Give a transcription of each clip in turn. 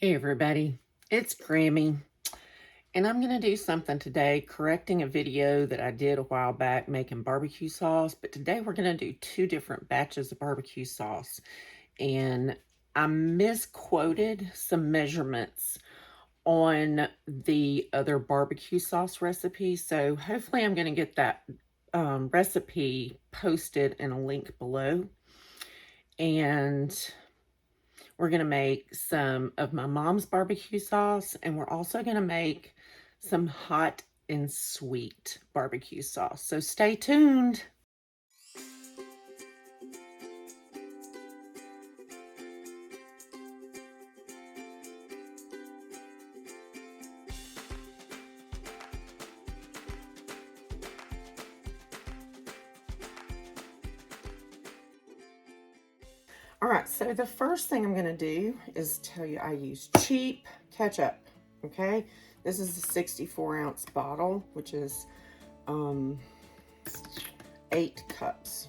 Hey everybody, it's Grammy, and I'm going to do something today, correcting a video that I did a while back making barbecue sauce, but today we're going to do two different batches of barbecue sauce, and I misquoted some measurements on the other barbecue sauce recipe, so hopefully I'm going to get that recipe posted in a link below, and we're going to make some of my mom's barbecue sauce, and we're also going to make some hot and sweet barbecue sauce. So stay tuned. All right, so the first thing I'm going to do is tell you I use cheap ketchup, okay? This is a 64-ounce bottle, which is 8 cups.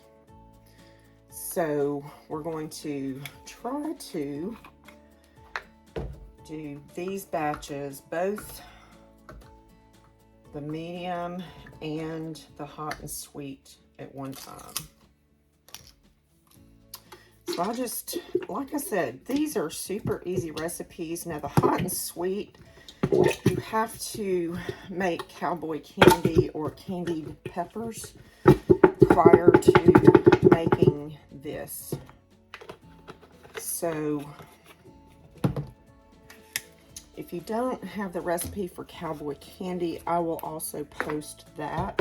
So we're going to try to do these batches, both the medium and the hot and sweet at one time. So I just, like I said, these are super easy recipes. Now the hot and sweet, you have to make Cowboy Candy or candied peppers prior to making this. So if you don't have the recipe for Cowboy Candy, I will also post that.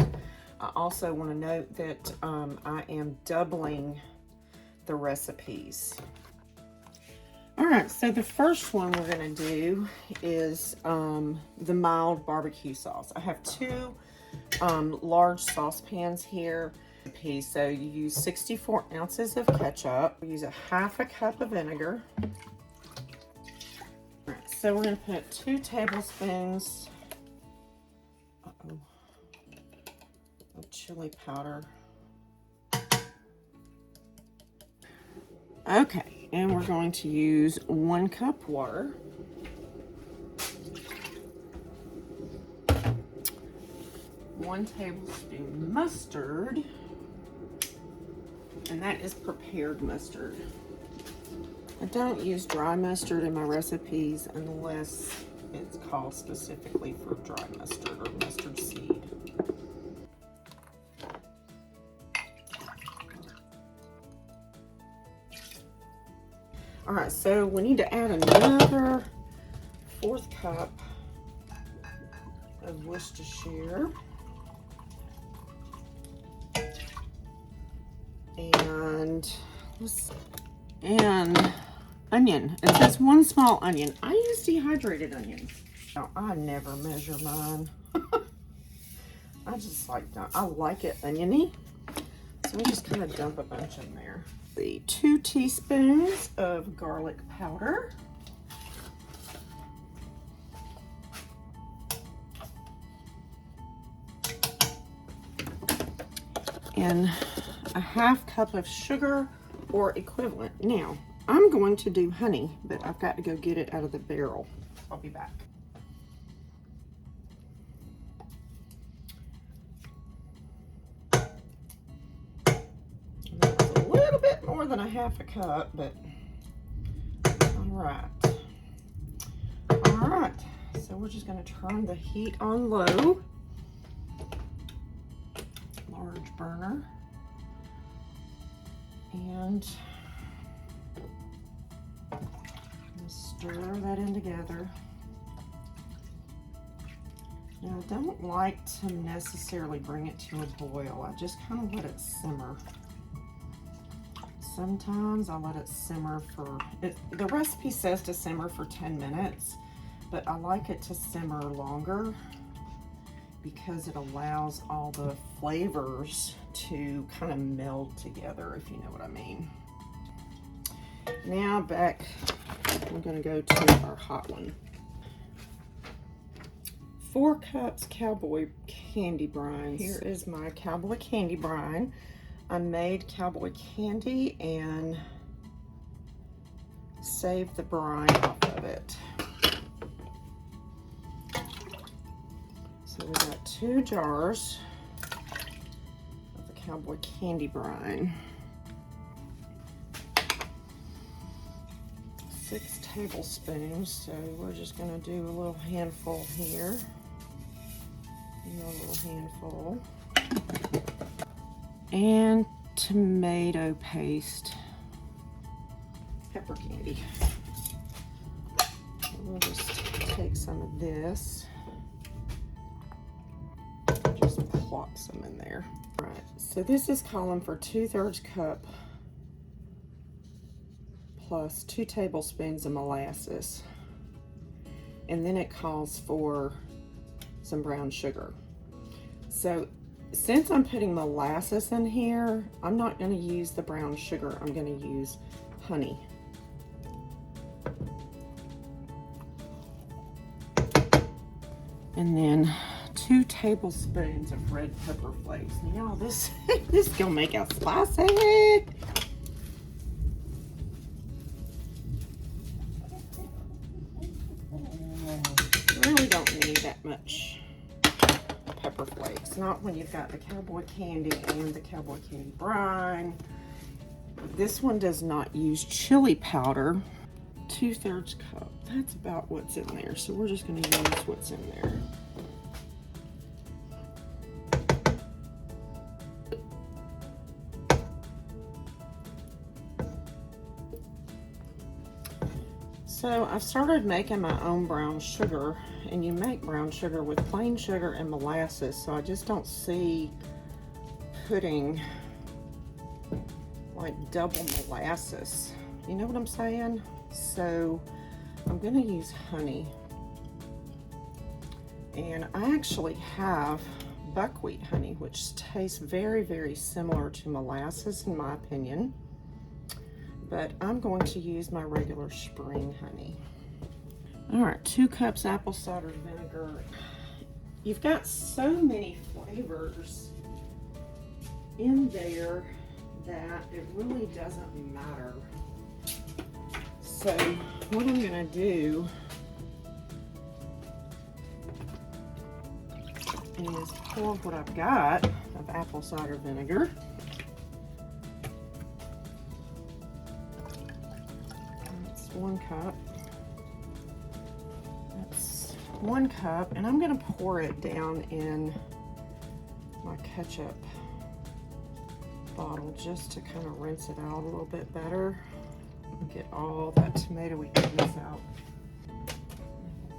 I also want to note that I am doubling the recipes. All right, so the first one we're going to do is the mild barbecue sauce. I have two large saucepans here. So you use 64 ounces of ketchup. We use a half a cup of vinegar. All right, so we're going to put 2 tablespoons of chili powder. Okay, and we're going to use 1 cup water. One tablespoon mustard, and that is prepared mustard. I don't use dry mustard in my recipes unless it's called specifically for dry mustard or mustard seed. All right, so we need to add another 1/4 cup of Worcestershire. And onion. It says 1 small onion. I use dehydrated onions. Now, I never measure mine. I just like that. I like it oniony. So we just kind of dump a bunch in there. 2 teaspoons of garlic powder. And a half cup of sugar or equivalent. Now, I'm going to do honey, but I've got to go get it out of the barrel. I'll be back. More than a half a cup, but all right, so we're just going to turn the heat on low, large burner, and stir that in together. Now, I don't like to necessarily bring it to a boil. I just kind of let it simmer. Sometimes I let it simmer for, the recipe says to simmer for 10 minutes, but I like it to simmer longer because it allows all the flavors to kind of meld together, if you know what I mean. Now back, I'm going to go to our hot one. 4 cups Cowboy Candy brine. Here is my Cowboy Candy brine. I made Cowboy Candy and saved the brine off of it. we got 2 jars of the Cowboy Candy brine, 6 tablespoons, so we're just going to do a little handful here, and a little handful, and tomato paste, pepper candy. So we'll just take some of this, just plop some in there. All right, so this is calling for 2/3 cup plus 2 tablespoons of molasses. And then it calls for some brown sugar. So since I'm putting molasses in here, I'm not going to use the brown sugar. I'm going to use honey. And then 2 tablespoons of red pepper flakes. Now this is gonna make it spicy. Really don't need that much pepper flakes. Not when you've got the Cowboy Candy and the Cowboy Candy brine. This one does not use chili powder. 2/3 cup. That's about what's in there. So we're just going to use what's in there. So I've started making my own brown sugar, and you make brown sugar with plain sugar and molasses, so I just don't see putting like double molasses. You know what I'm saying? So I'm going to use honey, and I actually have buckwheat honey, which tastes very, very similar to molasses in my opinion, but I'm going to use my regular spring honey. All right, 2 cups apple cider vinegar. You've got so many flavors in there that it really doesn't matter. So what I'm gonna do is pour what I've got of apple cider vinegar. That's 1 cup. That's 1 cup, and I'm gonna pour it down in my ketchup bottle just to kind of rinse it out a little bit better. Get all that tomatoey goodness out.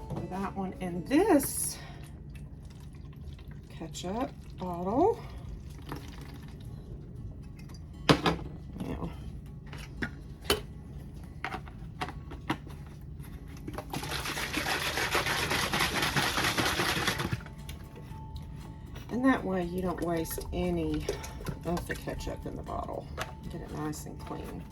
Pour that one in this ketchup bottle. Now, and that way you don't waste any of the ketchup in the bottle. Get it nice and clean.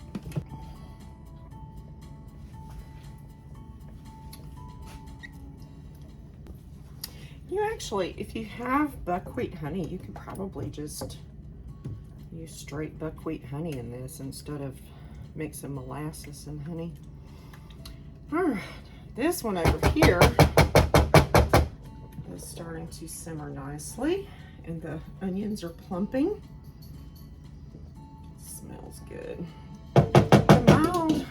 You actually, if you have buckwheat honey, you could probably just use straight buckwheat honey in this instead of mixing molasses and honey. All right, this one over here is starting to simmer nicely, and the onions are plumping. Smells good. The mild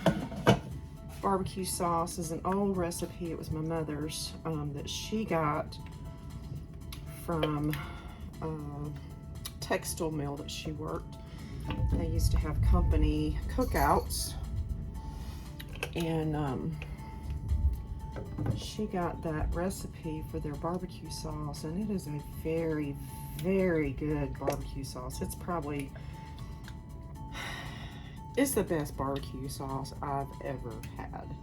barbecue sauce is an old recipe. It was my mother's that she got from a textile mill that she worked. They used to have company cookouts, and she got that recipe for their barbecue sauce, and it is a very, very good barbecue sauce. It's the best barbecue sauce I've ever had.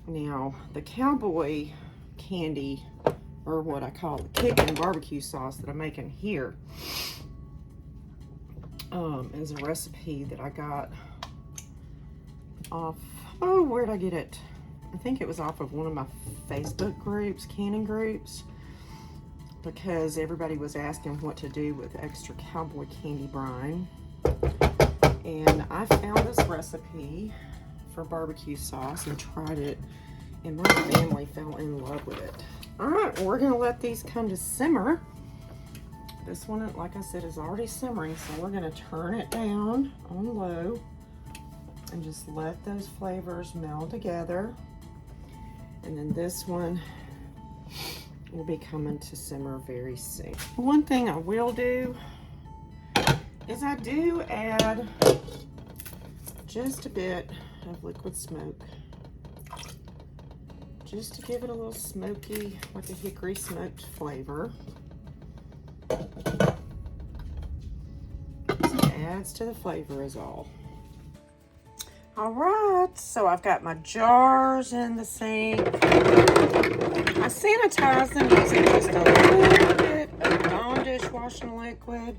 Now, the Cowboy Candy, or what I call the Kickin BBQ Sauce that I'm making here, is a recipe that I got off, where'd I get it? I think it was off of one of my Facebook groups, Cannon groups, because everybody was asking what to do with extra Cowboy Candy brine. And I found this recipe for barbecue sauce and tried it, and my family fell in love with it. All right, we're gonna let these come to simmer. This one, like I said, is already simmering, so we're gonna turn it down on low and just let those flavors meld together. And then this one will be coming to simmer very soon. One thing I will do is I do add just a bit of liquid smoke, just to give it a little smoky, like a hickory smoked flavor. So it adds to the flavor is all. All right, so I've got my jars in the sink. I sanitize them using just a little bit of Dawn dishwashing liquid,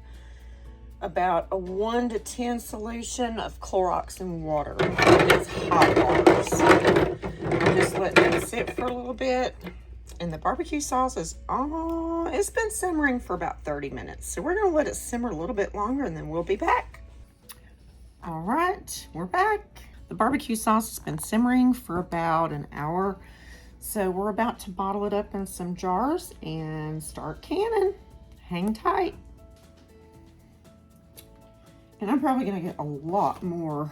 about a 1 to 10 solution of Clorox and water. It's hot water, so I'm just letting it sit for a little bit. And the barbecue sauce is, it's been simmering for about 30 minutes. So we're gonna let it simmer a little bit longer and then we'll be back. All right, we're back. The barbecue sauce has been simmering for about an hour. So we're about to bottle it up in some jars and start canning. Hang tight. And I'm probably gonna get a lot more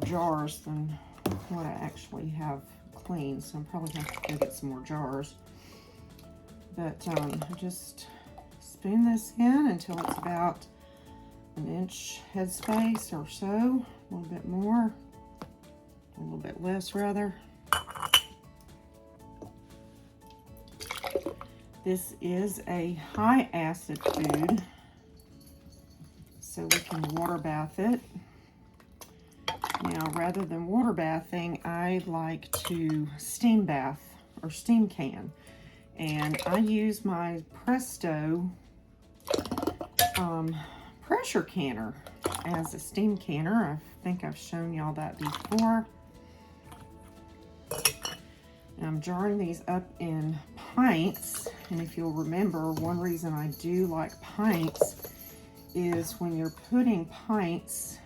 jars than what I actually have clean. So I'm probably gonna have to go get some more jars. But just spoon this in until it's about an inch headspace or so, a little bit more, a little bit less rather. This is a high acid food, so we can water bath it. Now, rather than water bathing, I like to steam bath or steam can. And I use my Presto pressure canner as a steam canner. I think I've shown y'all that before. And I'm jarring these up in pints. And if you'll remember, one reason I do like pints is when you're putting pints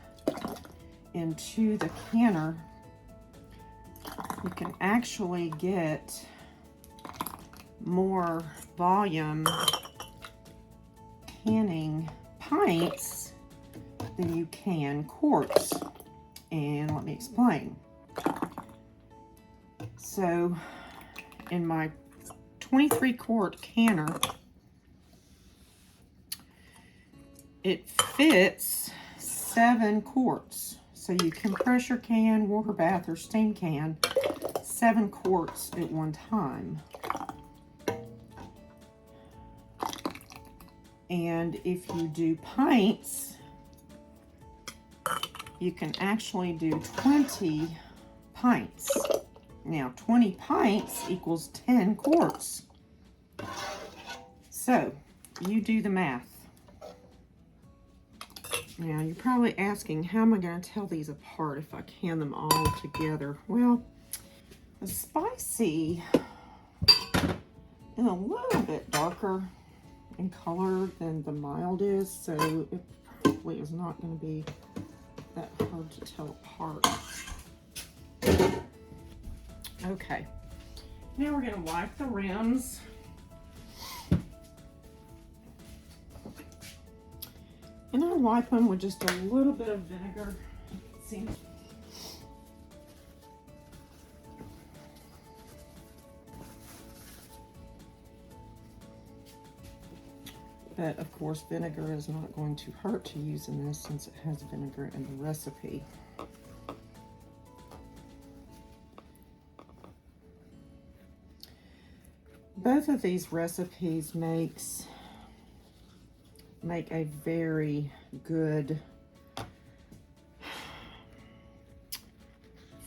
into the canner, you can actually get more volume canning pints than you can quarts. And let me explain. So in my 23 quart canner, it fits 7 quarts. So you can pressure can, water bath, or steam can 7 quarts at one time. And if you do pints, you can actually do 20 pints. Now, 20 pints equals 10 quarts. So, you do the math. Now, you're probably asking, how am I going to tell these apart if I can them all together? Well, the spicy is a little bit darker in color than the mild is, so it probably is not going to be that hard to tell apart. Okay, now we're going to wipe the rims. And I wipe them with just a little bit of vinegar. See? But of course, vinegar is not going to hurt to use in this since it has vinegar in the recipe. Both of these recipes make a very good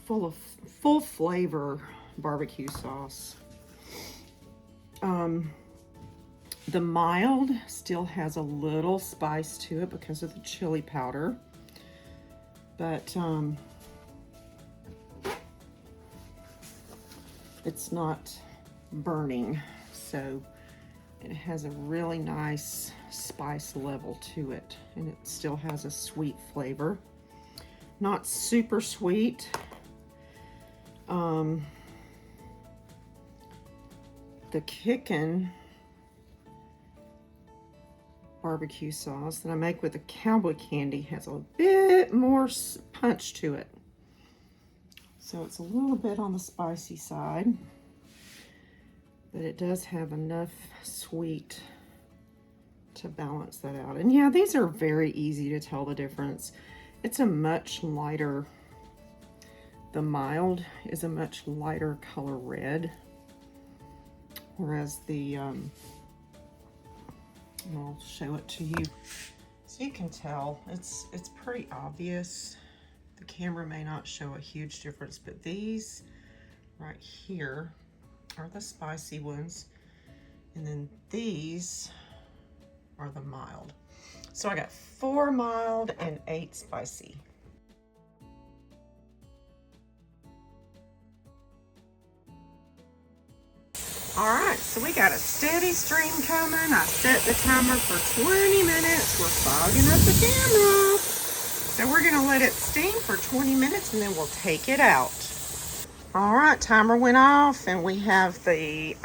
full flavor barbecue sauce. The mild still has a little spice to it because of the chili powder, but it's not burning, so it has a really nice spice level to it, and it still has a sweet flavor. Not super sweet. the Kickin barbecue sauce that I make with the Cowboy Candy has a bit more punch to it. So it's a little bit on the spicy side, but it does have enough sweet to balance that out. And yeah, these are very easy to tell the difference. It's a much lighter, the mild is a much lighter color red, whereas the, I'll show it to you. So you can tell, it's pretty obvious. The camera may not show a huge difference, but these right here are the spicy ones. And then these are the mild. So I got 4 mild and 8 spicy. All right, so we got a steady stream coming. I set the timer for 20 minutes. We're fogging up the camera. So we're gonna let it steam for 20 minutes and then we'll take it out. All right, timer went off and we have the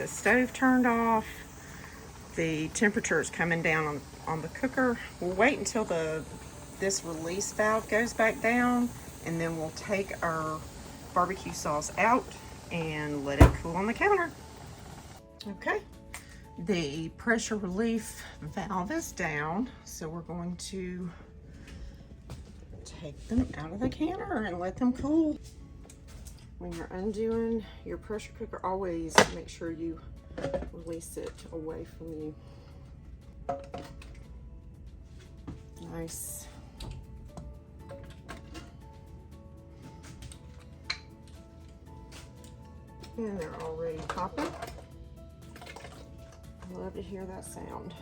stove turned off. The temperature is coming down on the cooker. We'll wait until this release valve goes back down, and then we'll take our barbecue sauce out and let it cool on the counter. Okay, the pressure relief valve is down, so we're going to take them out of the canner and let them cool. When you're undoing your pressure cooker, always make sure you release it away from you. Nice. And they're already popping. I love to hear that sound.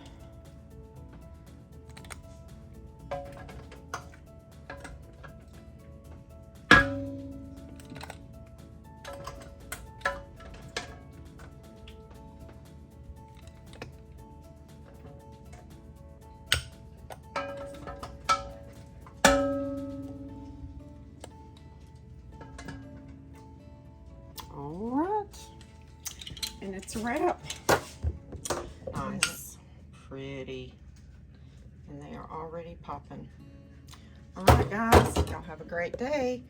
All right, and it's a wrap. Nice, pretty, and they are already popping. All right, guys, y'all have a great day.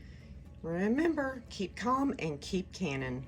Remember, keep calm and keep canning.